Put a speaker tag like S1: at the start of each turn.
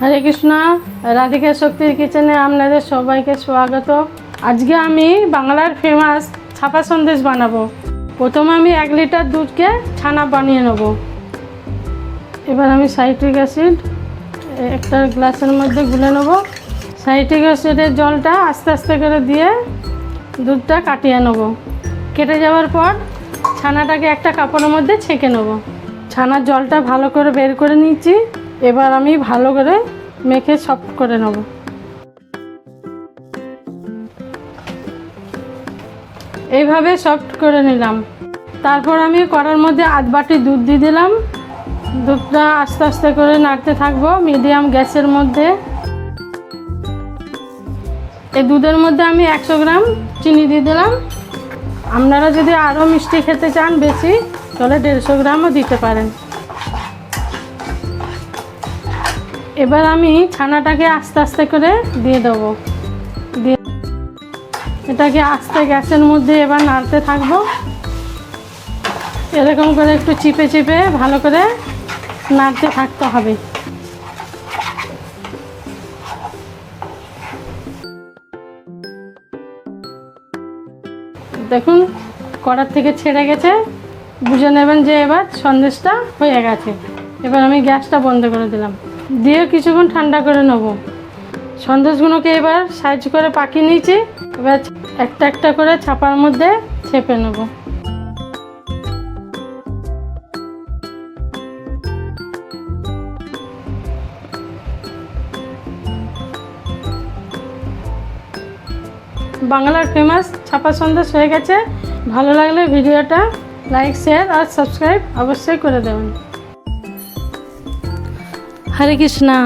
S1: হরে কৃষ্ণ। রাধিকা শক্তির কিচেনে আপনাদের সবাইকে স্বাগত। আজকে আমি বাংলার ফেমাস ছাপা সন্দেশ বানাবো। প্রথমে আমি 1 লিটার দুধকে ছানা বানিয়ে নেব। এবার আমি সাইট্রিক অ্যাসিড একটা গ্লাসের মধ্যে গুলে নেব। সাইট্রিক অ্যাসিডের জলটা আস্তে আস্তে করে দিয়ে দুধটা কাটিয়ে নেব। কেটে যাওয়ার পর ছানাটাকে একটা কাপড়ের মধ্যে ছেঁকে নেব। ছানার জলটা ভালো করে বের করে নিচ্ছি। এবার আমি ভালো করে মেখে সফট করে নেব। এইভাবে সফট করে নিলাম। তারপর আমি কড়ার মধ্যে আধ বাটি দুধ দিয়ে দিলাম। দুধটা আস্তে আস্তে করে নাড়তে থাকবো মিডিয়াম গ্যাসের মধ্যে। এই দুধের মধ্যে আমি 100 গ্রাম চিনি দিয়ে দিলাম। আপনারা যদি আরও মিষ্টি খেতে চান বেশি, তাহলে 150 গ্রামও দিতে পারেন। এবার আমি ছানাটাকে আস্তে আস্তে করে দিয়ে দেবো। দিয়ে এটাকে আস্তে গ্যাসের মধ্যে এবার নাড়তে থাকবো। এরকম করে একটু চিপে চিপে ভালো করে নাড়তে থাকতে হবে। দেখুন কড়ার থেকে ছেড়ে গেছে, বুঝে নেবেন যে এবার সন্দেশটা হয়ে গেছে। এবার আমি গ্যাসটা বন্ধ করে দিলাম, দিয়ে কিছুক্ষণ ঠান্ডা করে নেব। সন্দেশগুলোকে এবার সাইজ করে পাকিয়ে নিয়েছি। এবার একটা একটা করে ছাপার মধ্যে ছেপে নেব। বাংলার ফেমাস ছাপা সন্দেশ হয়ে গেছে। ভালো লাগলে ভিডিওটা লাইক, শেয়ার আর সাবস্ক্রাইব অবশ্যই করে দেবেন। হরে কৃষ্ণা।